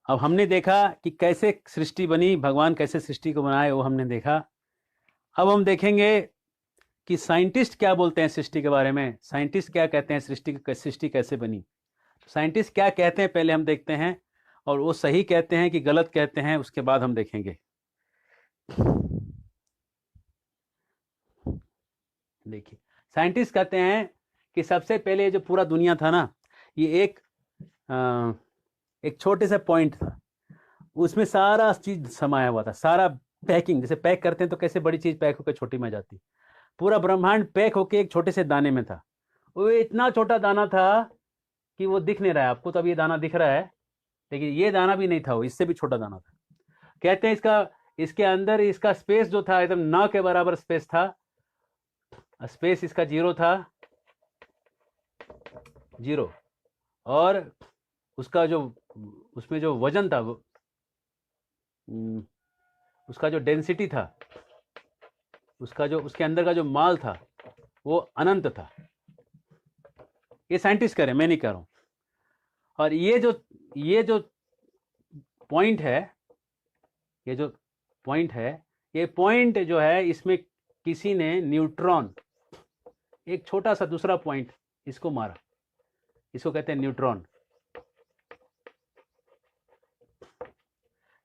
अब हमने देखा कि कैसे सृष्टि बनी, भगवान कैसे सृष्टि को बनाए, वो हमने देखा। अब हम देखेंगे कि साइंटिस्ट क्या बोलते हैं सृष्टि के बारे में, साइंटिस्ट क्या कहते हैं सृष्टि कैसे बनी। साइंटिस्ट क्या कहते हैं पहले हम देखते हैं, और वो सही कहते हैं कि गलत कहते हैं उसके बाद हम देखेंगे। देखिए, साइंटिस्ट कहते हैं कि सबसे पहले जो पूरा दुनिया था ना, ये एक छोटे से पॉइंट था, उसमें सारा चीज समाया हुआ था, सारा पैकिंग, जैसे पैक करते हैं तो कैसे बड़ी चीज पैक होकर छोटी में जाती, पूरा ब्रह्मांड पैक होके एक छोटे से दाने में था। वो इतना छोटा दाना था कि वो दिख नहीं रहा है आपको, तो अब ये दाना दिख रहा है, लेकिन ये दाना भी नहीं था, वो इससे भी छोटा दाना था। कहते हैं इसके अंदर इसका स्पेस जो था एकदम ना के बराबर स्पेस था, स्पेस इसका 0 था, 0। और उसका जो उसमें जो वजन था, उसका जो डेंसिटी था, उसके अंदर का जो माल था वो अनंत था। ये साइंटिस्ट कह रहे हैं, मैं नहीं कह रहा हूं। और ये जो पॉइंट है, ये पॉइंट जो है, इसमें किसी ने न्यूट्रॉन, एक छोटा सा दूसरा पॉइंट इसको मारा, इसको कहते हैं न्यूट्रॉन।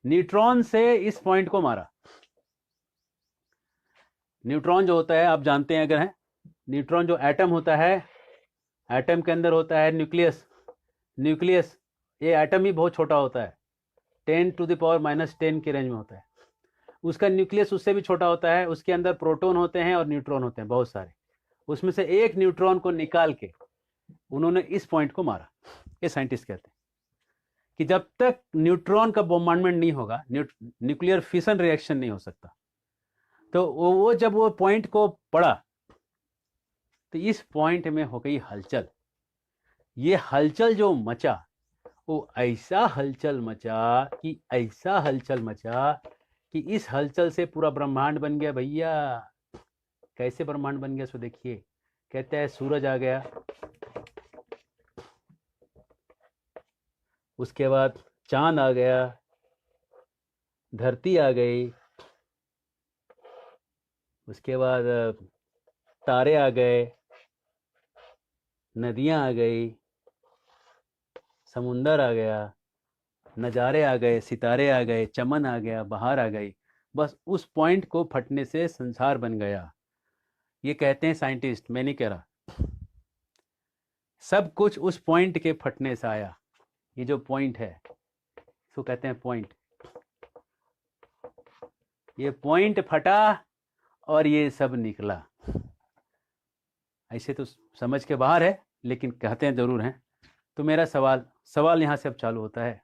न्यूट्रॉन से इस पॉइंट को मारा। न्यूट्रॉन जो होता है आप जानते हैं, अगर है न्यूट्रॉन जो एटम होता है, एटम के अंदर होता है न्यूक्लियस। ये एटम ही बहुत छोटा होता है, 10⁻⁻10 के रेंज में होता है। उसका न्यूक्लियस उससे भी छोटा होता है, उसके अंदर प्रोटॉन होते हैं और न्यूट्रॉन होते हैं बहुत सारे। उसमें से एक न्यूट्रॉन को निकाल के उन्होंने इस पॉइंट को मारा। ये साइंटिस्ट कहते हैं कि जब तक न्यूट्रॉन का बोmbardment नहीं होगा, न्यूक्लियर फिशन रिएक्शन नहीं हो सकता। तो वो जब वो पॉइंट को पड़ा तो इस पॉइंट में हो गई हलचल। ये हलचल जो मचा, वो ऐसा हलचल मचा कि इस हलचल से पूरा ब्रह्मांड बन गया भैया। कैसे ब्रह्मांड बन गया सो देखिए। कहते हैं सूरज आ गया, उसके बाद चांद आ गया, धरती आ गई, उसके बाद तारे आ गए, नदियां आ गई, समुंदर आ गया, नज़ारे आ गए, सितारे आ गए, चमन आ गया, बहार आ गई। बस उस पॉइंट को फटने से संसार बन गया। ये कहते हैं साइंटिस्ट, मैं नहीं कह रहा। सब कुछ उस पॉइंट के फटने से आया। ये जो पॉइंट है इसको कहते हैं पॉइंट। ये पॉइंट फटा और ये सब निकला। ऐसे तो समझ के बाहर है, लेकिन कहते हैं जरूर हैं। तो मेरा सवाल यहाँ से अब चालू होता है।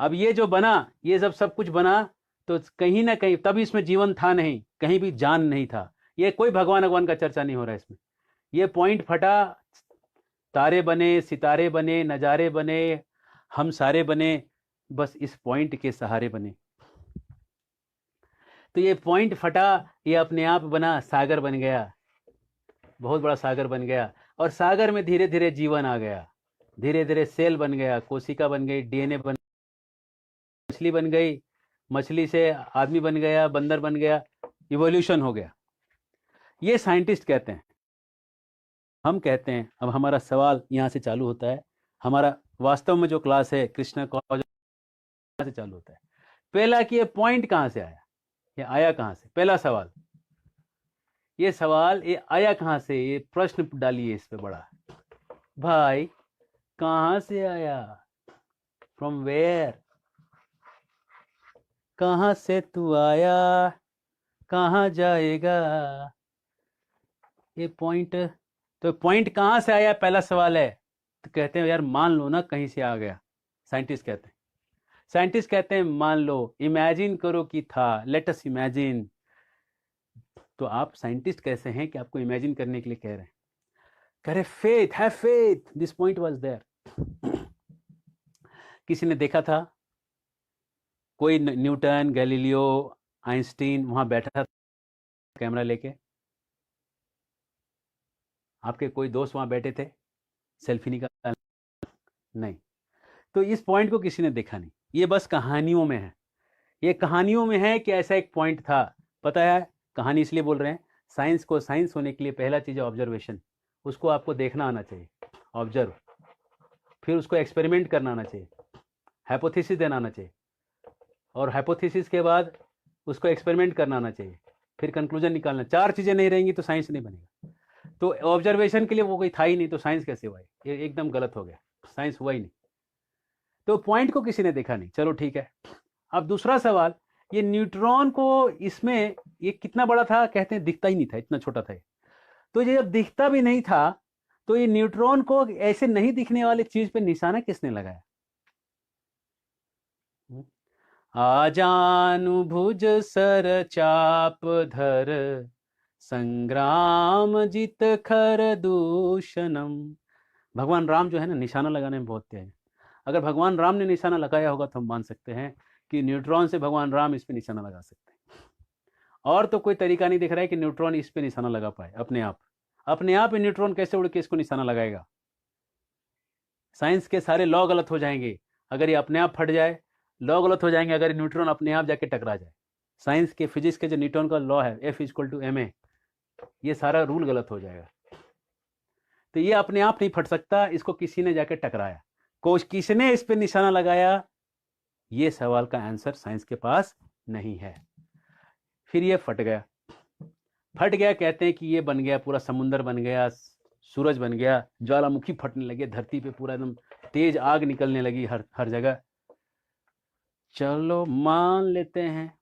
अब ये जो बना, ये सब कुछ बना, तो कहीं ना कहीं तब इसमें जीवन था नहीं, कहीं भी जान नहीं था। ये कोई भगवान का चर्चा नहीं हो रहा है इसमें। ये पॉइंट फटा, तारे बने, सितारे बने, नज़ारे बने, हम सारे बने, बस इस पॉइंट के सहारे बने। तो ये पॉइंट फटा, ये अपने आप बना, सागर बन गया, बहुत बड़ा सागर बन गया। और सागर में धीरे धीरे जीवन आ गया, धीरे धीरे सेल बन गया, कोशिका बन गई, डीएनए बन, मछली बन गई, मछली से आदमी बन गया, बंदर बन गया, इवोल्यूशन हो गया। ये साइंटिस्ट कहते हैं। हम कहते हैं, अब हमारा सवाल यहाँ से चालू होता है। हमारा वास्तव में जो क्लास है कृष्णा कॉलेज से चालू होता है। पहला कि ये पॉइंट कहाँ से आया, ये आया कहाँ से, पहला सवाल। ये आया कहाँ से, ये प्रश्न डालिए इस पे बड़ा। भाई कहाँ से आया, फ्रॉम वेयर, कहाँ से तू आया, कहाँ जाएगा। ये पॉइंट, तो पॉइंट कहाँ से आया पहला सवाल है। तो कहते हैं यार मान लो ना कहीं से आ गया। साइंटिस्ट कहते हैं मान लो, इमेजिन करो कि था, लेट अस इमेजिन। तो आप साइंटिस्ट कैसे हैं कि आपको इमेजिन करने के लिए कह रहे हैं। कह रहे faith, have faith, this point was there. किसी ने देखा था, कोई न्यूटन, गैलीलियो, आइंस्टीन वहां बैठा था कैमरा लेके? आपके कोई दोस्त वहां बैठे थे सेल्फी निकाल? नहीं। तो इस पॉइंट को किसी ने देखा नहीं। ये बस कहानियों में है, ये कहानियों में है कि ऐसा एक पॉइंट था। पता है, कहानी इसलिए बोल रहे हैं, साइंस को साइंस होने के लिए पहला चीज़ है ऑब्जर्वेशन। उसको आपको देखना आना चाहिए, ऑब्जर्व, फिर उसको एक्सपेरिमेंट करना आना चाहिए, हाइपोथेसिस देना आना चाहिए, और हाइपोथेसिस के बाद उसको एक्सपेरिमेंट करना आना चाहिए, फिर कंक्लूजन निकालना। 4 चीज़ें नहीं रहेंगी तो साइंस नहीं बनेगा। तो ऑब्जर्वेशन के लिए वो कोई था ही नहीं, तो साइंस कैसे हुआ? ये एकदम गलत हो गया, साइंस हुआ ही नहीं। तो पॉइंट को किसी ने देखा नहीं, चलो ठीक है। अब दूसरा सवाल, ये न्यूट्रॉन को इसमें ये कितना बड़ा था? कहते हैं दिखता ही नहीं था, इतना छोटा था ये। तो ये जब दिखता भी नहीं था, तो ये न्यूट्रॉन को ऐसे नहीं दिखने वाले चीज पे निशाना किसने लगाया? आजानुभुज सर चाप धर, संग्राम जित खर दूषणम। भगवान राम जो है ना, निशाना लगाने में बहुत तेज है। अगर भगवान राम ने निशाना लगाया होगा तो हम मान सकते हैं कि न्यूट्रॉन से भगवान राम इस पे निशाना लगा सकते हैं। और तो कोई तरीका नहीं दिख रहा है कि न्यूट्रॉन इस पे निशाना लगा पाए अपने आप। अपने आप ही न्यूट्रॉन कैसे उड़ के इसको निशाना लगाएगा? साइंस के सारे लॉ गलत हो जाएंगे अगर ये अपने आप फट जाए, लॉ गलत हो जाएंगे अगर न्यूट्रॉन अपने आप जाके टकरा जाए। साइंस के फिजिक्स के जो न्यूटन का लॉ है, F=ma, ये सारा रूल गलत हो जाएगा। तो ये अपने आप नहीं फट सकता, इसको किसी ने जाके टकराया। किसने इस पे निशाना लगाया? ये सवाल का आंसर साइंस के पास नहीं है। फिर ये फट गया। फट गया कहते हैं कि ये बन गया, पूरा समुंदर बन गया, सूरज बन गया, ज्वालामुखी फटने लगे, धरती पे पूरा एकदम तेज आग निकलने लगी हर जगह। चलो मान लेते हैं,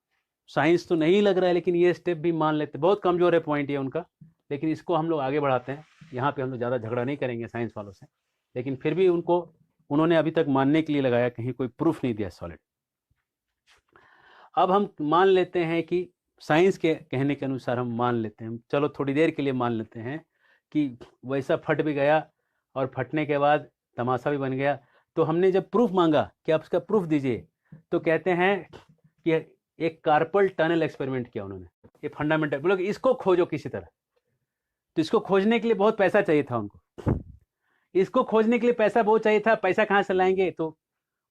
साइंस तो नहीं लग रहा है, लेकिन ये स्टेप भी मान लेते हैं। बहुत कमजोर है पॉइंट ये उनका, लेकिन इसको हम लोग आगे बढ़ाते हैं। यहाँ पे हम लोग ज़्यादा झगड़ा नहीं करेंगे साइंस वालों से, लेकिन फिर भी उन्होंने अभी तक मानने के लिए लगाया, कहीं कोई प्रूफ नहीं दिया सॉलिड। अब हम मान लेते हैं कि साइंस के कहने के अनुसार हम मान लेते हैं, चलो थोड़ी देर के लिए मान लेते हैं कि वैसा फट भी गया और फटने के बाद तमाशा भी बन गया। तो हमने जब प्रूफ मांगा कि आप इसका प्रूफ दीजिए, तो कहते हैं कि एक कार्पल टनल एक्सपेरिमेंट किया उन्होंने। ये फंडामेंटल बोलो कि इसको खोजो किसी तरह। तो इसको खोजने के लिए बहुत पैसा चाहिए था उनको, इसको खोजने के लिए पैसा बहुत चाहिए था। पैसा कहाँ से लाएंगे? तो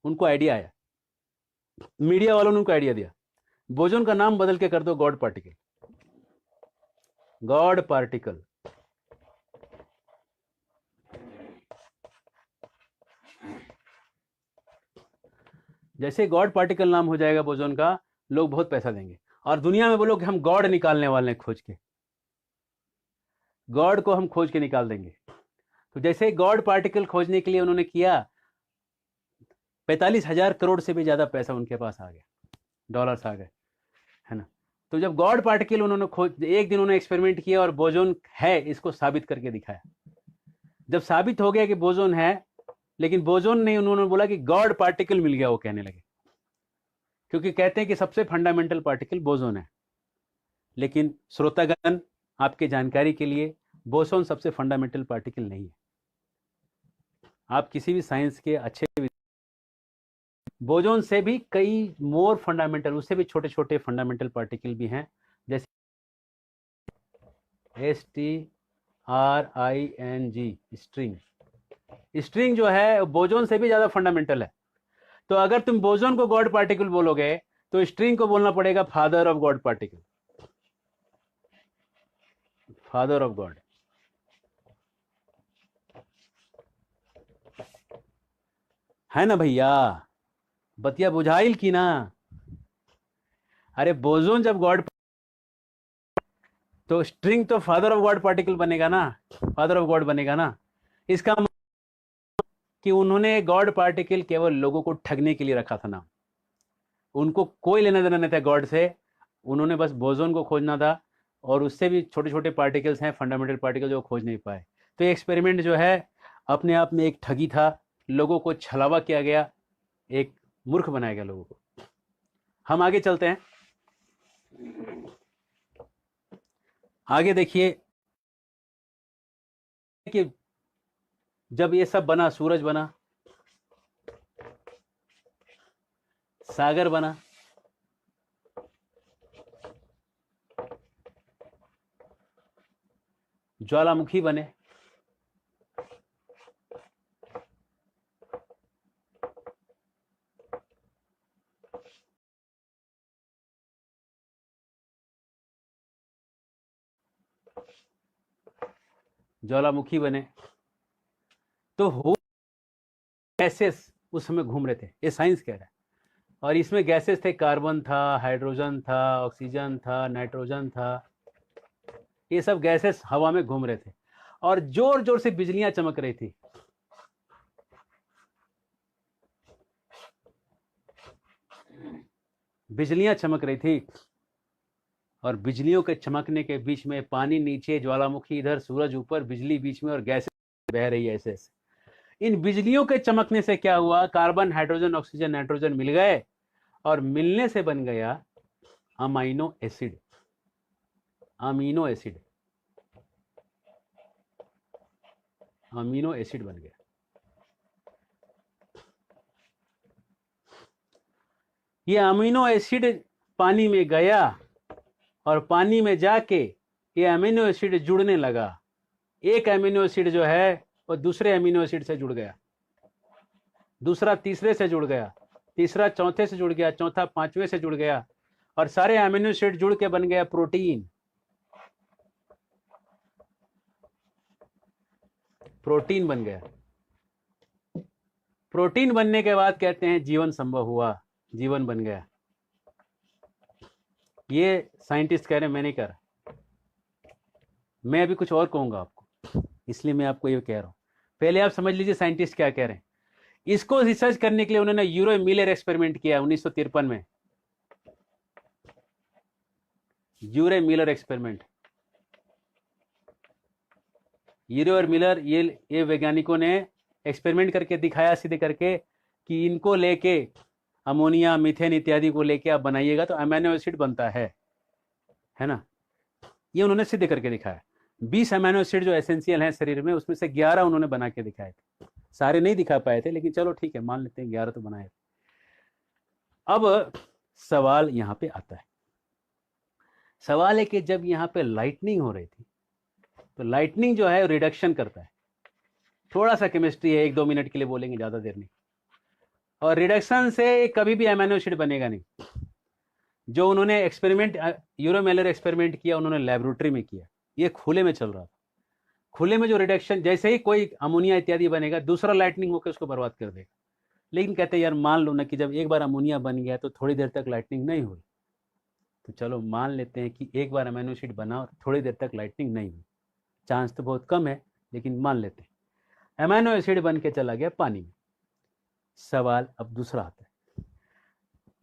उनको आइडिया आया, मीडिया वालों ने उनको आइडिया दिया, बोजोन का नाम बदल के कर दो गॉड पार्टिकल। God particle. जैसे गॉड पार्टिकल नाम हो जाएगा बोजोन का, लोग बहुत पैसा देंगे और दुनिया में बोलो कि हम गॉड निकालने वाले हैं, खोज के गॉड को हम खोज के निकाल देंगे। तो जैसे गॉड पार्टिकल खोजने के लिए उन्होंने किया, 45,000 करोड़ से भी ज्यादा पैसा उनके पास आ गया, डॉलर्स आ गए, है ना। तो जब गॉड पार्टिकल उन्होंने खोज, एक दिन उन्होंने एक्सपेरिमेंट किया और बोजोन है इसको साबित करके दिखाया। जब साबित हो गया कि बोजोन है, लेकिन बोजोन नहीं, उन्होंने बोला कि गॉड पार्टिकल मिल गया, वो कहने लगे, क्योंकि कहते हैं कि सबसे फंडामेंटल पार्टिकल बोसोन है। लेकिन श्रोतागण, आपके जानकारी के लिए, बोसोन सबसे फंडामेंटल पार्टिकल नहीं है। आप किसी भी साइंस के अच्छे, बोजोन से भी कई मोर फंडामेंटल, उससे भी छोटे छोटे फंडामेंटल पार्टिकल भी हैं, जैसे STRING, स्ट्रिंग। स्ट्रिंग जो है बोजोन से भी ज्यादा फंडामेंटल है। तो अगर तुम बोजोन को गॉड पार्टिकल बोलोगे, तो स्ट्रिंग को बोलना पड़ेगा father of God particle, father of God. है ना भैया, बतिया बुझाइल की ना। अरे बोजोन जब गॉड, तो स्ट्रिंग तो फादर ऑफ गॉड पार्टिकल बनेगा ना, फादर ऑफ गॉड बनेगा ना। इसका मतलब कि उन्होंने गॉड पार्टिकल केवल लोगों को ठगने के लिए रखा था नाम, उनको कोई लेना देना नहीं था गॉड से। उन्होंने बस बोजोन को खोजना था, और उससे भी छोटे छोटे पार्टिकल्स हैं, फंडामेंटल पार्टिकल, जो खोज नहीं पाए। तो ये एक्सपेरिमेंट जो है अपने आप में एक ठगी था, लोगों को छलावा किया गया, एक मूर्ख बनाया गया लोगों को। हम आगे चलते हैं, आगे देखिए कि जब ये सब बना, सूरज बना, सागर बना, ज्वालामुखी बने, ज्वालामुखी बने। तो हो गैसेस उस समय घूम रहे थे, ये साइंस कह रहा है। और इसमें गैसेस थे, कार्बन था, हाइड्रोजन था, ऑक्सीजन था, नाइट्रोजन था, ये सब गैसेस हवा में घूम रहे थे और जोर जोर से बिजलियां चमक रही थी। बिजलियां चमक रही थी और बिजलियों के चमकने के बीच में पानी नीचे, ज्वालामुखी इधर, सूरज ऊपर, बिजली बीच में और गैसेस बह रही है ऐसे ऐसे। इन बिजलियों के चमकने से क्या हुआ, कार्बन, हाइड्रोजन, ऑक्सीजन, नाइट्रोजन मिल गए और मिलने से बन गया amino acid. Amino acid, amino acid बन गया। ये अमीनो एसिड पानी में गया और पानी में जाके ये अमीनो एसिड जुड़ने लगा। एक अमीनो एसिड जो है वो दूसरे अमीनो एसिड से जुड़ गया, दूसरा तीसरे से जुड़ गया, तीसरा चौथे से जुड़ गया, चौथा पांचवें से जुड़ गया और सारे अमीनो एसिड जुड़ के बन गया प्रोटीन। प्रोटीन बन गया। प्रोटीन बनने के बाद कहते हैं जीवन संभव हुआ, जीवन बन गया। ये साइंटिस्ट कह रहे हैं, मैं नहीं कह रहा। मैं अभी कुछ और कहूंगा आपको, इसलिए मैं आपको ये कह रहा हूं। पहले आप समझ लीजिए साइंटिस्ट क्या कह रहे हैं। इसको रिसर्च करने के लिए उन्होंने यूरो मिलर एक्सपेरिमेंट किया 1953 में। यूरो मिलर एक्सपेरिमेंट, यूरो और मिलर, ये वैज्ञानिकों ने एक्सपेरिमेंट करके दिखाया सीधे करके कि इनको लेके अमोनिया, मीथेन इत्यादि को लेके आप बनाइएगा तो अमीनो एसिड बनता है ना। ये उन्होंने सिद्ध करके दिखाया। 20 अमीनो एसिड जो एसेंशियल हैं शरीर में, उसमें से 11 उन्होंने बना के दिखाए थे। सारे नहीं दिखा पाए थे, लेकिन चलो ठीक है, मान लेते हैं 11 तो बनाए थे। अब सवाल यहां पे आता है। सवाल है कि जब यहां पे लाइटनिंग हो रही थी तो लाइटनिंग जो है रिडक्शन करता है। थोड़ा सा केमिस्ट्री है, 1-2 मिनट के लिए बोलेंगे, ज्यादा देर नहीं। और रिडक्शन से कभी भी अमीनो एसिड बनेगा नहीं। जो उन्होंने एक्सपेरिमेंट, यूरो मिलर एक्सपेरिमेंट किया, उन्होंने लेबोरेटरी में किया। ये खुले में चल रहा था। खुले में जो रिडक्शन, जैसे ही कोई अमोनिया इत्यादि बनेगा, दूसरा लाइटनिंग होकर उसको बर्बाद कर देगा। लेकिन कहते हैं यार मान लो ना कि जब एक बार अमोनिया बन गया तो थोड़ी देर तक लाइटनिंग नहीं हुई, तो चलो मान लेते हैं कि एक बार अमीनो एसिड बना और थोड़ी देर तक लाइटनिंग नहीं हुई। चांस तो बहुत कम है, लेकिन मान लेते हैं अमीनो एसिड बन के चला गया पानी में। सवाल अब दूसरा आता है,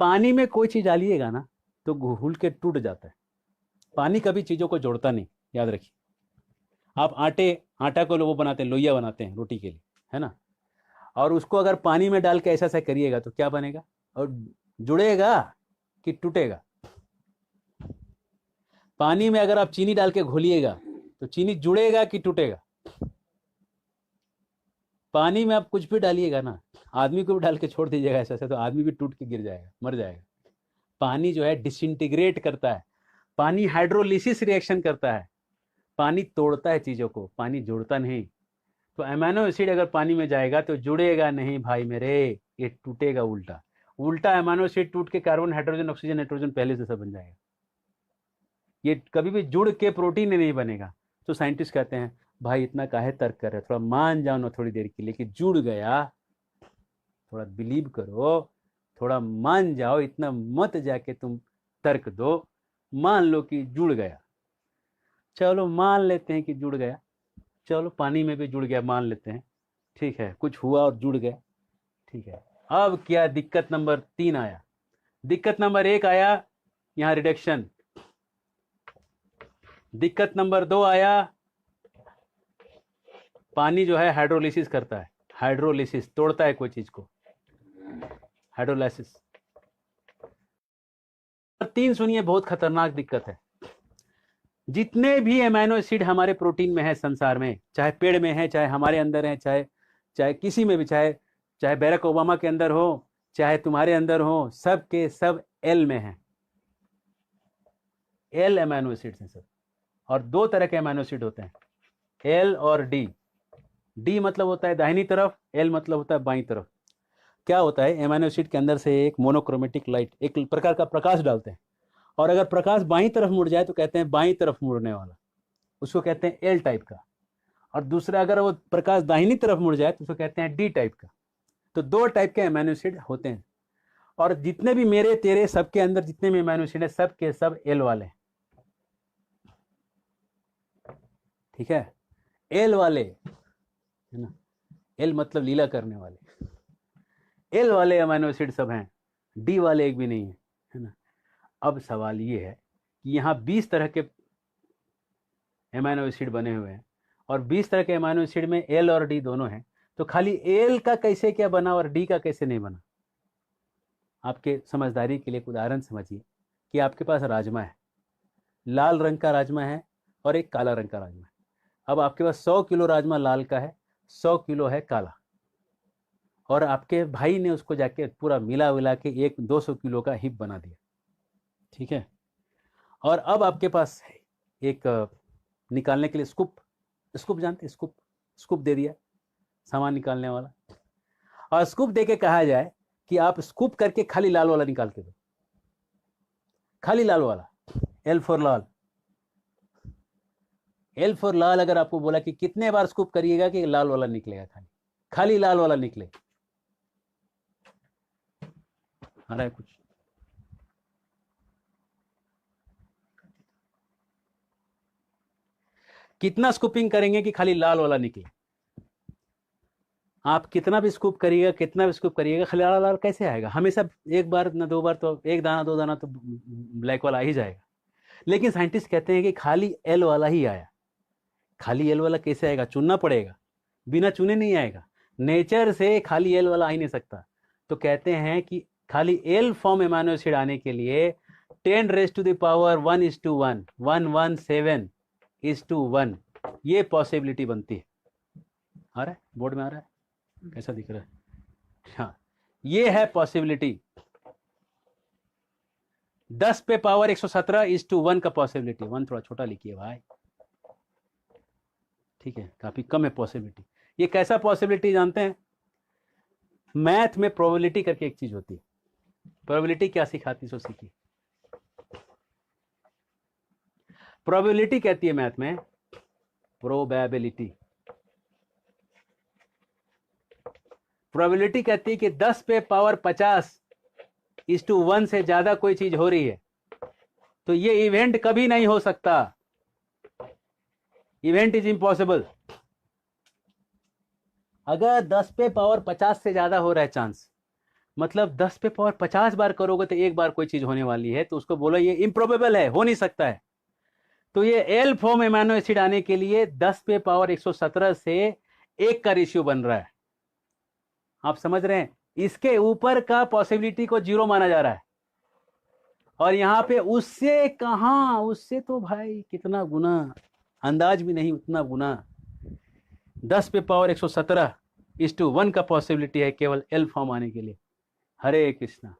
पानी में कोई चीज डालिएगा ना तो घुल के टूट जाता है। पानी कभी चीजों को जोड़ता नहीं, याद रखिए। आप आटा को वो बनाते हैं, लोइया बनाते हैं रोटी के लिए, है ना। और उसको अगर पानी में डाल के ऐसा ऐसा करिएगा तो क्या बनेगा, और जुड़ेगा कि टूटेगा। पानी में अगर आप चीनी डाल के घोलिएगा तो चीनी जुड़ेगा कि टूटेगा। पानी में आप कुछ भी डालिएगा ना, आदमी को भी डाल के छोड़ दीजिएगा ऐसा ऐसा, तो आदमी भी टूट के गिर जाएगा, मर जाएगा। पानी जो है डिसइंटीग्रेट करता है, पानी हाइड्रोलिसिस रिएक्शन करता है, पानी तोड़ता है चीजों को, पानी जोड़ता नहीं। तो अमीनो एसिड अगर पानी में जाएगा तो जुड़ेगा नहीं भाई मेरे, ये टूटेगा उल्टा। उल्टा अमीनो एसिड टूट के कार्बन, हाइड्रोजन, ऑक्सीजन, नाइट्रोजन पहले से सब बन जाएगा। ये कभी भी जुड़ के प्रोटीन नहीं बनेगा। तो साइंटिस्ट कहते हैं भाई इतना काहे तर्क कर रहे हो, थोड़ा मान जाओ ना थोड़ी देर के लिए कि जुड़ गया, थोड़ा बिलीव करो, थोड़ा मान जाओ, इतना मत जाके तुम तर्क दो। मान लो कि जुड़ गया, चलो मान लेते हैं कि जुड़ गया, चलो पानी में भी जुड़ गया मान लेते हैं, ठीक है, कुछ हुआ और जुड़ गया, ठीक है। अब क्या दिक्कत नंबर 3 आया। दिक्कत नंबर 1 आया यहां रिडक्शन, दिक्कत नंबर 2 आया पानी जो है हाइड्रोलिसिस करता है, हाइड्रोलिसिस तोड़ता है कोई चीज को, हाइड्रोलाइसिस। 3 सुनिए, बहुत खतरनाक दिक्कत है। जितने भी अमीनो एसिड हमारे प्रोटीन में है संसार में, चाहे पेड़ में है, चाहे हमारे अंदर है, चाहे किसी में भी, चाहे बैरक ओबामा के अंदर हो, चाहे तुम्हारे अंदर हो, सब के सब एल में है। एल अमीनो एसिड्स हैं सब। और 2 तरह के अमीनो एसिड होते हैं, एल और डी। डी मतलब होता है दाहिनी तरफ, एल मतलब होता है बाईं तरफ। क्या होता है, अमीनो एसिड के अंदर से एक मोनोक्रोमेटिक लाइट, एक प्रकार का प्रकाश डालते हैं, और अगर प्रकाश बाईं तरफ मुड़ जाए तो कहते हैं बाईं तरफ मुड़ने वाला, उसको कहते हैं एल टाइप का। और दूसरा अगर वो प्रकाश दाहिनी तरफ मुड़ जाए तो उसको कहते हैं डी टाइप का। तो 2 टाइप के अमीनो एसिड होते हैं, और जितने भी मेरे तेरे सबके अंदर जितने भी अमीनो एसिड है सब के सब एल वाले हैं, ठीक है, एल वाले है ना, एल मतलब लीला करने वाले, एल वाले अमीनो एसिड सब हैं, डी वाले एक भी नहीं है ना। अब सवाल ये है कि यहाँ 20 तरह के अमीनो एसिड बने हुए हैं, और 20 तरह के अमीनो एसिड में एल और डी दोनों हैं, तो खाली एल का कैसे क्या बना और डी का कैसे नहीं बना। आपके समझदारी के लिए एक उदाहरण समझिए कि आपके पास राजमा है, लाल रंग का राजमा है और एक काला रंग का राजमा है। अब आपके पास 100 किलो राजमा लाल का है, 100 किलो है काला, और आपके भाई ने उसको जाके पूरा मिला विला के एक 200 किलो का हिप बना दिया, ठीक है। और अब आपके पास एक निकालने के लिए स्कूप जानते हैं, स्कूप दे दिया, सामान निकालने वाला, और स्कूप दे के कहा जाए कि आप स्कूप करके खाली लाल वाला निकाल के दो, खाली लाल वाला, L for lal, L for lal. अगर आपको बोला कि कितने बार स्कूप करिएगा कि लाल वाला निकलेगा, खाली लाल वाला निकले, आ रहा है कुछ? कितना स्कूपिंग करेंगे कि खाली लाल वाला निकले? आप कितना भी स्कूप करिएगा, कितना भी स्कूप करिएगा, खाली लाल लाल कैसे आएगा? हमेशा एक बार ना 2 बार, तो एक दाना 2 दाना तो ब्लैक वाला आ ही जाएगा। लेकिन साइंटिस्ट कहते हैं कि खाली एल वाला ही आया। खाली एल वाला कैसे आएगा? चुनना पड़ेगा, बिना चुने नहीं आएगा, नेचर से खाली एल वाला आ ही नहीं सकता। तो कहते हैं कि खाली एल फॉर्म एमाइनो एसिड आने के लिए 10 रेज़ टू द पावर 1:1, 117:1 ये पॉसिबिलिटी बनती है। आ रहा है बोर्ड में? आ रहा है? कैसा दिख रहा है? हाँ, ये है पॉसिबिलिटी। 10 पे पावर 117:1 का पॉसिबिलिटी। 1 थोड़ा छोटा लिखिए भाई, ठीक है, काफी कम है पॉसिबिलिटी। ये कैसा पॉसिबिलिटी जानते हैं? मैथ में प्रोबेबिलिटी करके एक चीज होती है। प्रोबेबिलिटी क्या सिखाती है? सो सीखिए। प्रोबेबिलिटी कहती है मैथ में प्रोबेबिलिटी। प्रोबेबिलिटी कहती है कि 10 पे पावर 50:1 से ज्यादा कोई चीज हो रही है तो ये इवेंट कभी नहीं हो सकता। Event is impossible. अगर 10 पे पावर 50 से ज्यादा हो रहा है चांस, मतलब 10 पे पावर 50 बार करोगे तो एक बार कोई चीज होने वाली है, तो उसको बोलो ये इम्प्रोबेबल है, हो नहीं सकता है। तो ये एल फॉर्म एमाइनो एसिड आने के लिए 10 पे पावर 117 से 1 का रेशियो बन रहा है। आप समझ रहे हैं? इसके ऊपर का पॉसिबिलिटी को 0 माना जा रहा है, और यहां पे उससे कहां, उससे तो भाई कितना गुना, अंदाज भी नहीं, उतना गुना। 10 पे पावर 117:1 का पॉसिबिलिटी है केवल एल फॉर्म आने के लिए। हरे कृष्णा।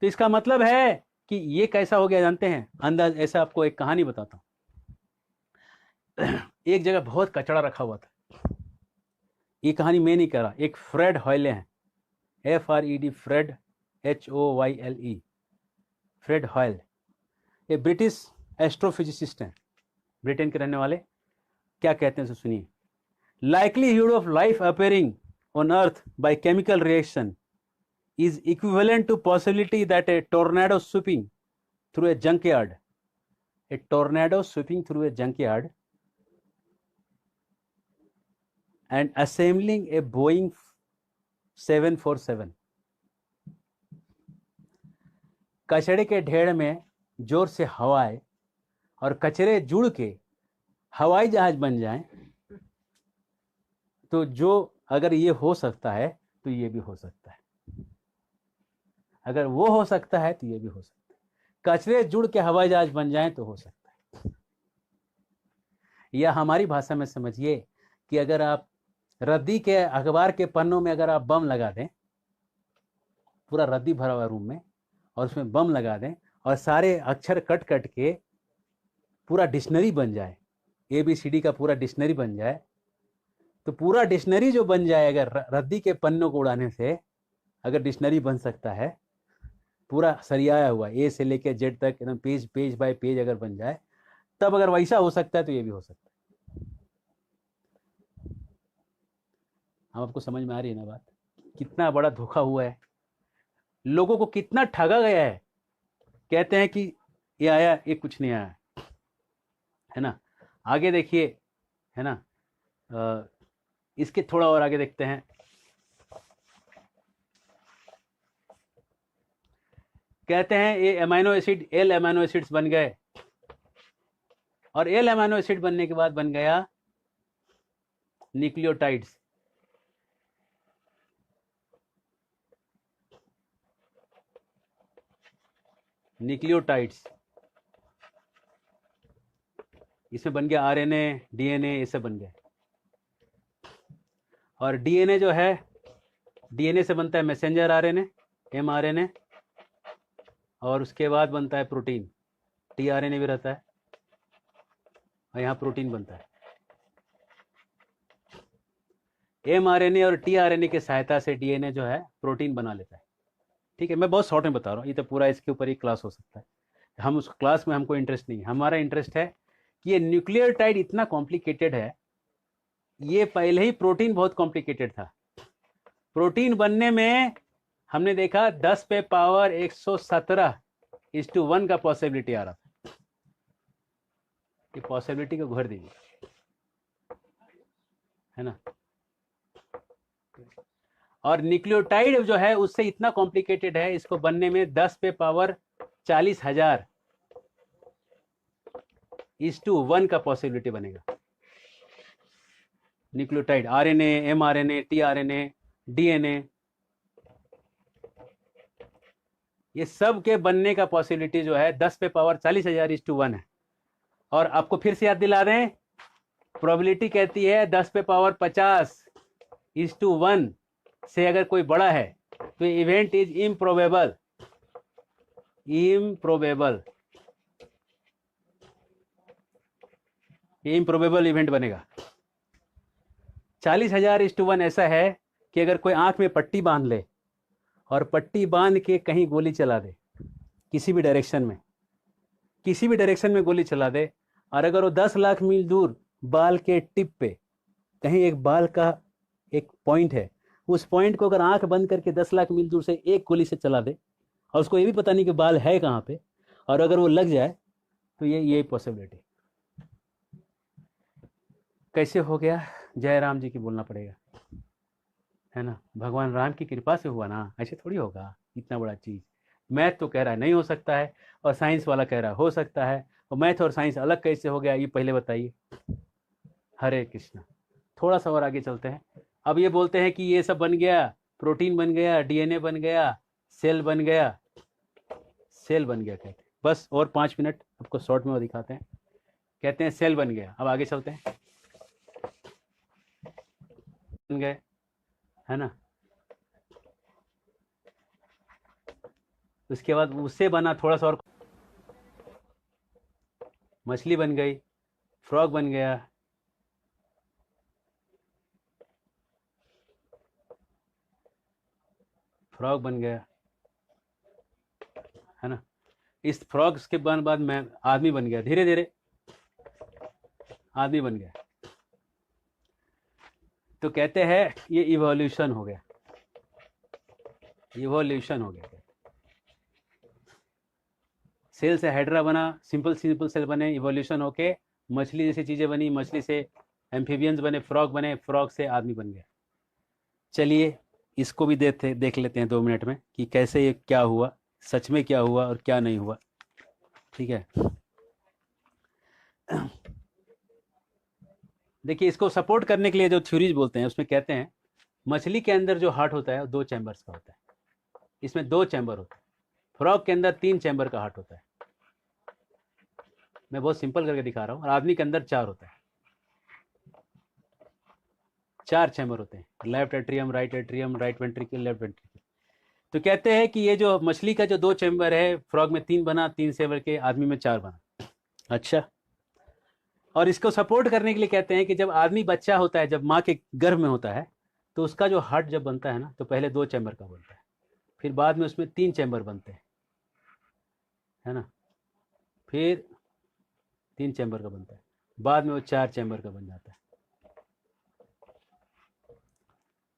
तो इसका मतलब है कि ये कैसा हो गया जानते हैं? अंदाज ऐसा, आपको एक कहानी बताता हूं। एक जगह बहुत कचरा रखा हुआ था। ये कहानी मैं नहीं कह रहा, एक फ्रेड हॉयले हैं, FRED, Fred HOYLE, Fred Hoyle. ये ब्रिटिश एस्ट्रोफिजिसिस्ट हैं, ब्रिटेन के रहने वाले। क्या कहते हैं सो सुनिए। Likelihood of life appearing on earth by chemical reaction is equivalent to possibility that a tornado sweeping through a junkyard and assembling a Boeing 747 कचरे के ढेर में जोर से हवा आए और कचरे जुड़ के हवाई जहाज बन जाएं, तो जो अगर ये हो सकता है तो ये भी हो सकता है। अगर वो हो सकता है तो ये भी हो सकता है। कचरे जुड़ के हवाई जहाज बन जाएं तो हो सकता है। या हमारी भाषा में समझिए कि अगर आप रद्दी के अखबार के पन्नों में अगर आप बम लगा दें, पूरा रद्दी भरा हुआ रूम में, और उसमें बम लगा दें और सारे अक्षर कट कट के पूरा डिक्शनरी बन जाए, ABCD का पूरा डिक्शनरी बन जाए, तो पूरा डिक्शनरी जो बन जाए, अगर रद्दी के पन्नों को उड़ाने से अगर डिक्शनरी बन सकता है, पूरा सरियाया हुआ A से लेकर Z तक एकदम पेज बाय पेज अगर बन जाए, तब अगर वैसा हो सकता है तो ये भी हो सकता है। हम आपको समझ में आ रही है ना बात? कितना बड़ा धोखा हुआ है, लोगों को कितना ठगा गया है। कहते हैं कि ये आया, ये कुछ नहीं आया, है ना। आगे देखिए, है ना, इसके थोड़ा और आगे देखते हैं। कहते हैं ये amino acid, L amino acids बन गए, और एल अमीनो एसिड बनने के बाद बन गया न्यूक्लियोटाइड्स। न्यूक्लियोटाइड्स, इसमें बन गया आरएनए, डीएनए, ये सब बन गए। और डीएनए जो है, डीएनए से बनता है मैसेंजर आरएनए, एमआरएनए, और उसके बाद बनता है प्रोटीन, टीआरएनए भी रहता है, और यहाँ प्रोटीन बनता है। एमआरएनए और टीआरएनए की सहायता से डीएनए जो है प्रोटीन बना लेता है। ठीक है, मैं बहुत शॉर्ट में बता रहा हूँ, ये तो पूरा इसके ऊपर ही क्लास हो सकता है। हम उस क्लास में हमको इंटरेस्ट नहीं है, हमारा इंटरेस्ट है कि ये न्यूक्लियोटाइड इतना कॉम्प्लिकेटेड है। ये पहले ही प्रोटीन बहुत कॉम्प्लिकेटेड था। प्रोटीन बनने में हमने देखा 10 पे पावर 117:1 का पॉसिबिलिटी आ रहा था। ये पॉसिबिलिटी को घर दीजिए, है ना। और न्यूक्लियोटाइड जो है उससे इतना कॉम्प्लिकेटेड है, इसको बनने में 10 पे पावर 40,000:1 का पॉसिबिलिटी बनेगा। Nucleotide, RNA, mRNA, tRNA, DNA, ये सब के बनने का पॉसिबिलिटी जो है 10 पे पावर 40,000:1 है। और आपको फिर से याद दिला दें, प्रोबेबिलिटी कहती है 10 पे पावर 50:1 से अगर कोई बड़ा है तो event is improbable. Improbable, improbable event बनेगा। 40,000:1 ऐसा है कि अगर कोई आंख में पट्टी बांध ले और पट्टी बांध के कहीं गोली चला दे, किसी भी डायरेक्शन में, किसी भी डायरेक्शन में गोली चला दे, और अगर वो 10 लाख मील दूर बाल के टिप पे कहीं एक बाल का एक पॉइंट है, उस पॉइंट को अगर आंख बंद करके 10 लाख मील दूर से एक गोली से चला दे, और उसको ये भी पता नहीं कि बाल है कहाँ पे, और अगर वो लग जाए, तो ये पॉसिबिलिटी कैसे हो गया? जय राम जी की बोलना पड़ेगा, है ना। भगवान राम की कृपा से हुआ ना, ऐसे थोड़ी होगा इतना बड़ा चीज़। मैथ तो कह रहा है नहीं हो सकता है, और साइंस वाला कह रहा है हो सकता है, और मैथ और साइंस अलग कैसे हो गया, ये पहले बताइए। हरे कृष्णा। थोड़ा सा और आगे चलते हैं। अब ये बोलते हैं कि ये सब बन गया, प्रोटीन बन गया, डीएनए बन गया, सेल बन गया, सेल बन गया कहते हैं। बस और 5 मिनट आपको शॉर्ट में वो दिखाते हैं। कहते हैं सेल बन गया। अब आगे चलते हैं। बन गए, है ना। उसके बाद उससे बना थोड़ा सा और, मछली बन गई, फ्रॉग बन गया, फ्रॉग बन गया, है ना। इस फ्रॉग्स के बाद मैं आदमी बन गया, धीरे धीरे आदमी बन गया। तो कहते हैं ये इवोल्यूशन हो गया, इवोल्यूशन हो गया। सेल से हाइड्रा बना, सिंपल सिंपल सेल बने, इवोल्यूशन होके मछली जैसी चीज़ें बनी, मछली से एम्फीबियंस बने, फ्रॉग बने, फ्रॉग से आदमी बन गया। चलिए इसको भी देख लेते हैं 2 मिनट में कि कैसे ये क्या हुआ, सच में क्या हुआ और क्या नहीं हुआ। ठीक है, देखिए इसको सपोर्ट करने के लिए जो थ्योरीज बोलते हैं उसमें कहते हैं मछली के अंदर जो हार्ट होता है वो 2 चैम्बर्स का होता है, इसमें 2 चैम्बर होता है। फ्रॉग के अंदर 3 चैम्बर का हार्ट होता है। मैं बहुत सिंपल करके दिखा रहा हूँ। और आदमी के अंदर 4 होता है, 4 चैम्बर होते हैं, left atrium, right atrium, right ventricle, left ventricle. तो कहते हैं कि ये जो मछली का जो 2 चैम्बर है, फ्रॉग में 3 बना, 3 चैम्बर के आदमी में 4 बना। अच्छा, और इसको सपोर्ट करने के लिए कहते हैं कि जब आदमी बच्चा होता है, जब माँ के गर्भ में होता है, तो उसका जो हार्ट जब बनता है ना, तो पहले 2 चैम्बर का बनता है, फिर बाद में उसमें 3 चैम्बर बनते हैं, है ना। फिर 3 चैम्बर का बनता है, बाद में वो 4 चैम्बर का बन जाता है।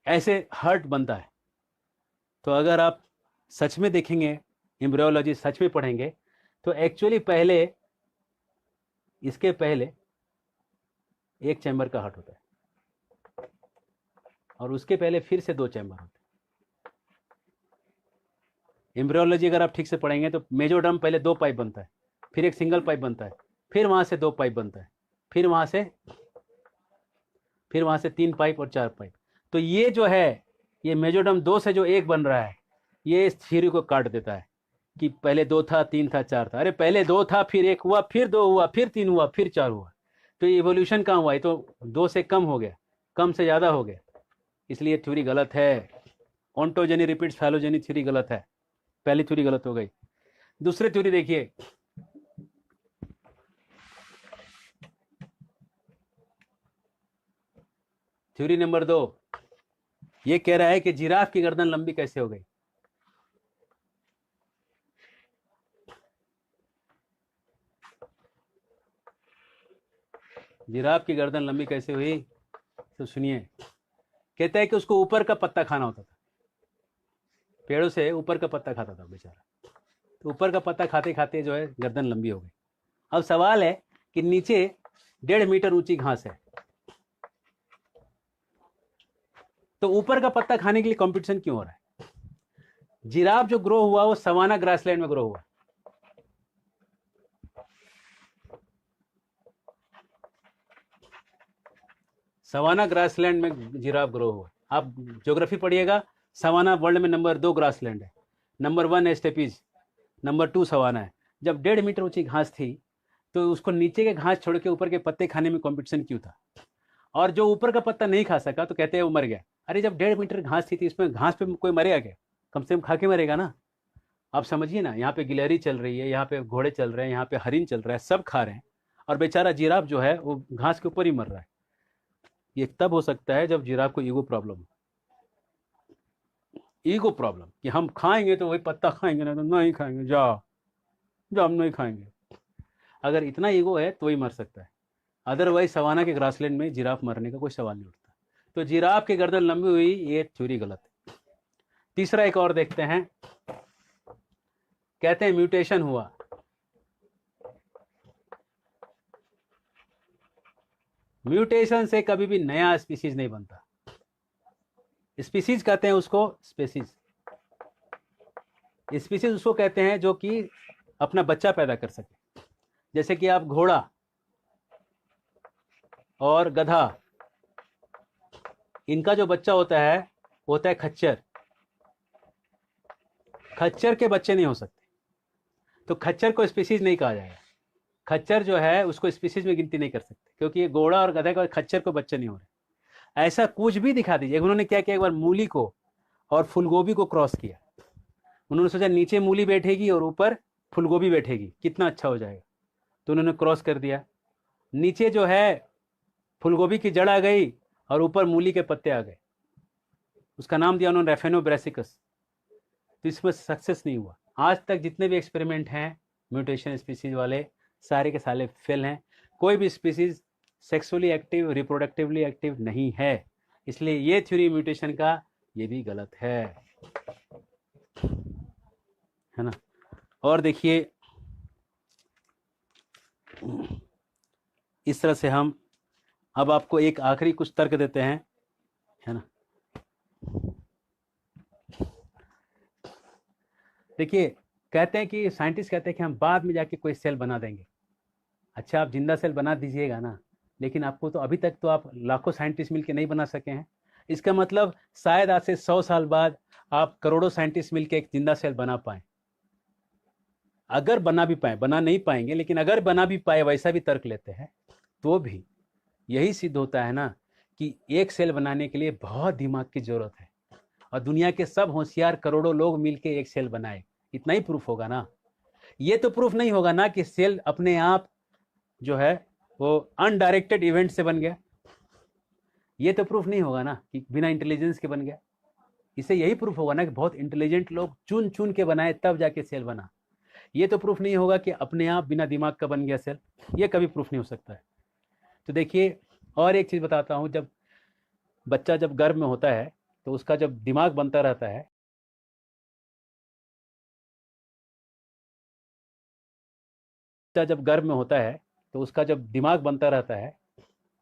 ऐसे हर्ट बनता है। तो अगर आप सच में देखेंगे, एम्ब्रियोलॉजी सच में पढ़ेंगे, तो एक्चुअली पहले, इसके पहले एक चैम्बर का हार्ट होता है और उसके पहले फिर से 2 चैम्बर होते हैं। एम्ब्रियोलॉजी अगर आप ठीक से पढ़ेंगे तो मेजोडर्म पहले 2 पाइप बनता है, फिर एक सिंगल पाइप बनता है, फिर वहां से 2 पाइप बनता है, फिर वहां से 3 पाइप और 4 पाइप। तो ये जो है, ये मेजोडर्म 2 से जो 1 बन रहा है, ये इस थ्योरी को काट देता है कि पहले 2 था, 3 था, 4 था। अरे पहले 2 था, फिर 1 हुआ, फिर 2 हुआ, फिर 3 हुआ, फिर 4 हुआ। तो ये इवोल्यूशन कहाँ हुआ? ये तो 2 से कम हो गया, कम से ज़्यादा हो गया, इसलिए थ्योरी गलत है। ऑन्टोजेनी रिपीट्स फाइलोजेनी थ्योरी गलत है, पहली थ्योरी गलत हो गई। दूसरी थ्योरी देखिए, थ्योरी नंबर 2 ये कह रहा है कि जिराफ की गर्दन लंबी कैसे हो गई। जिराफ की गर्दन लंबी कैसे हुई? तो सुनिए, कहता है कि उसको ऊपर का पत्ता खाना होता था, पेड़ों से ऊपर का पत्ता खाता था बेचारा, तो ऊपर का पत्ता खाते खाते जो है गर्दन लंबी हो गई। अब सवाल है कि नीचे 1.5 मीटर ऊंची घास है, तो ऊपर का पत्ता खाने के लिए कंपटीशन क्यों हो रहा है? जिराफ जो ग्रो हुआ वो सवाना ग्रासलैंड में ग्रो हुआ। सवाना ग्रासलैंड में जिराफ ग्रो हुआ। आप ज्योग्राफी पढ़िएगा, सवाना वर्ल्ड में नंबर 2 ग्रासलैंड है, नंबर 1 है स्टेपीज, नंबर 2 सवाना है। जब 1.5 मीटर ऊंची घास थी तो उसको नीचे के घास छोड़ के ऊपर के पत्ते खाने में कंपटीशन क्यों था? और जो ऊपर का पत्ता नहीं खा सका तो कहते हैं वो मर गया। अरे जब 1.5 मीटर घास थी तो इसमें घास पे कोई मरेगा क्या? कम से कम खा के मरेगा ना। आप समझिए ना, यहाँ पे गिलहरी चल रही है, यहाँ पे घोड़े चल रहे हैं, यहाँ पे हरिन चल रहा है, सब खा रहे हैं, और बेचारा जिराफ जो है वो घास के ऊपर ही मर रहा है। ये तब हो सकता है जब जिराफ को ईगो प्रॉब्लम हो, ईगो प्रॉब्लम कि हम खाएंगे तो वही पत्ता खाएंगे, ना तो नहीं खाएंगे, जाओ जाओ हम नहीं खाएंगे। अगर इतना ईगो है तो ही मर सकता है, अदरवाइज सवाना के ग्रासलैंड में जिराफ मरने का कोई सवाल नहीं उठता। तो जिराफ की गर्दन लंबी हुई, ये थ्योरी गलत है। तीसरा एक और देखते हैं, कहते हैं म्यूटेशन हुआ। म्यूटेशन से कभी भी नया स्पीसीज नहीं बनता। स्पीसीज कहते हैं उसको, स्पीसीज, स्पीसीज उसको कहते हैं जो कि अपना बच्चा पैदा कर सके। जैसे कि आप घोड़ा और गधा, इनका जो बच्चा होता है वो होता है खच्चर। खच्चर के बच्चे नहीं हो सकते, तो खच्चर को स्पीसीज नहीं कहा जाएगा। खच्चर जो है उसको स्पीसीज में गिनती नहीं कर सकते, क्योंकि ये घोड़ा और गधे का खच्चर को बच्चे नहीं हो रहे। ऐसा कुछ भी दिखा दीजिए। उन्होंने क्या किया, एक बार मूली को और फूलगोभी को क्रॉस किया। उन्होंने सोचा नीचे मूली बैठेगी और ऊपर फूलगोभी बैठेगी, कितना अच्छा हो जाएगा, तो उन्होंने क्रॉस कर दिया। नीचे जो है फूलगोभी की जड़ आ गई और ऊपर मूली के पत्ते आ गए, उसका नाम दिया उन्होंने रैफेनोब्रेसिकस। तो इसमें सक्सेस नहीं हुआ। आज तक जितने भी एक्सपेरिमेंट हैं म्यूटेशन स्पीसीज वाले, सारे के सारे फेल हैं। कोई भी species sexually active, reproductively active नहीं है। इसलिए ये थ्योरी म्यूटेशन का, ये भी गलत है ना। और देखिए, इस तरह से हम अब आपको एक आखिरी कुछ तर्क देते हैं, है ना। देखिए, कहते हैं कि साइंटिस्ट कहते हैं कि हम बाद में जाके कोई सेल बना देंगे। अच्छा, आप जिंदा सेल बना दीजिएगा ना, लेकिन आपको तो अभी तक तो आप लाखों साइंटिस्ट मिलके नहीं बना सके हैं। इसका मतलब शायद आज से 100 साल बाद आप करोड़ों साइंटिस्ट मिलके एक जिंदा सेल बना पाए। अगर बना भी पाए, बना नहीं पाएंगे, लेकिन अगर बना भी पाए, वैसा भी तर्क लेते हैं, तो भी यही सिद्ध होता है ना कि एक सेल बनाने के लिए बहुत दिमाग की जरूरत है, और दुनिया के सब होशियार करोड़ों लोग मिलके एक सेल बनाए, इतना ही प्रूफ होगा ना। ये तो प्रूफ नहीं होगा ना कि सेल अपने आप जो है वो अनडायरेक्टेड इवेंट से बन गया। ये तो प्रूफ नहीं होगा ना कि बिना इंटेलिजेंस के बन गया। इसे यही प्रूफ होगा ना कि बहुत इंटेलिजेंट लोग चुन चुन के बनाए तब जाके सेल बना। ये तो प्रूफ नहीं होगा कि अपने आप बिना दिमाग का बन गया सेल। ये कभी प्रूफ नहीं हो सकता है। तो देखिए, और एक चीज़ बताता हूँ, जब बच्चा जब गर्भ में होता है तो उसका जब दिमाग बनता रहता है, बच्चा जब गर्भ में होता है तो उसका जब दिमाग बनता रहता है,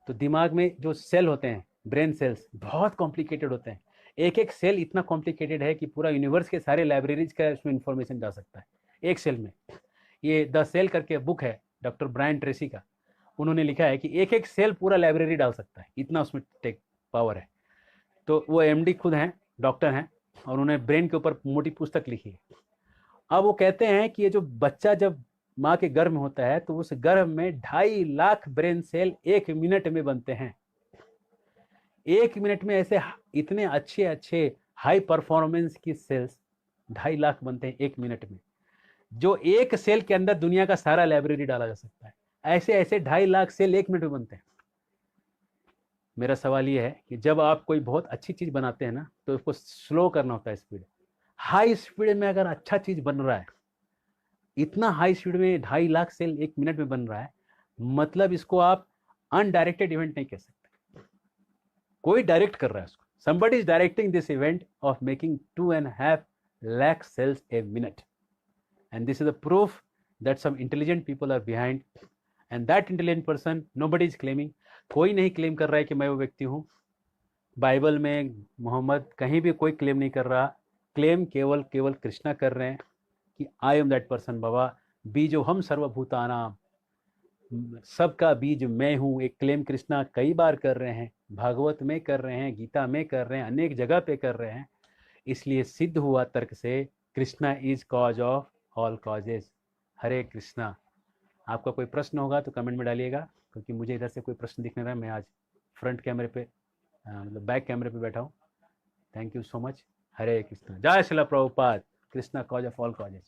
तो दिमाग में जो सेल होते हैं, ब्रेन सेल्स, बहुत कॉम्प्लिकेटेड होते हैं। एक एक सेल इतना कॉम्प्लिकेटेड है कि पूरा यूनिवर्स के सारे लाइब्रेरीज का उसमें इंफॉर्मेशन जा सकता है एक सेल में। ये द सेल करके बुक है डॉक्टर ब्रायन ट्रेसी का, उन्होंने लिखा है कि एक एक सेल पूरा लाइब्रेरी डाल सकता है, इतना उसमें टेक पावर है। तो वो एमडी खुद हैं, डॉक्टर हैं, और उन्होंने ब्रेन के ऊपर मोटी पुस्तक लिखी है। अब वो कहते हैं कि ये जो बच्चा जब माँ के गर्भ में होता है तो उस गर्भ में 2.5 लाख ब्रेन सेल 1 मिनट में बनते हैं। 1 मिनट में ऐसे इतने अच्छे अच्छे हाई परफॉर्मेंस की सेल्स 2.5 लाख बनते हैं 1 मिनट में, जो एक सेल के अंदर दुनिया का सारा लाइब्रेरी डाला जा सकता है। ऐसे ऐसे 2.5 लाख सेल 1 मिनट में बनते हैं। मेरा सवाल ये है कि जब आप कोई बहुत अच्छी चीज बनाते हैं ना, तो उसको स्लो करना होता है स्पीड। हाई स्पीड में अगर अच्छा चीज बन रहा है, इतना हाई स्पीड में 2.5 लाख सेल 1 मिनट में बन रहा है, मतलब इसको आप अनडायरेक्टेड इवेंट नहीं कह सकते, कोई डायरेक्ट कर रहा है उसको। somebody is directing this event of making 2.5 lakh cells a minute, and this is a proof that some intelligent people are behind, and that intelligent person nobody is claiming, कोई नहीं क्लेम कर रहा है कि मैं वो व्यक्ति हूँ। बाइबल में मोहम्मद कहीं भी कोई क्लेम नहीं कर रहा, क्लेम केवल केवल कृष्णा कर रहे हैं कि आई एम दैट पर्सन बाबा, बीजो हम सर्वभूतानाम, सबका बीज मैं हूँ। एक क्लेम कृष्णा कई बार कर रहे हैं, भागवत में कर रहे हैं, गीता में कर रहे हैं, अनेक जगह पे कर रहे हैं। इसलिए सिद्ध हुआ तर्क से Krishna is cause of all causes. Hare Krishna. आपका कोई प्रश्न होगा तो कमेंट में डालिएगा, क्योंकि मुझे इधर से कोई प्रश्न दिख नहीं रहा है। मैं आज फ्रंट कैमरे पे मतलब बैक कैमरे पे बैठा हूँ। Thank you so much. Hare Krishna. जय Srila Prabhupada. Krishna cause of all causes.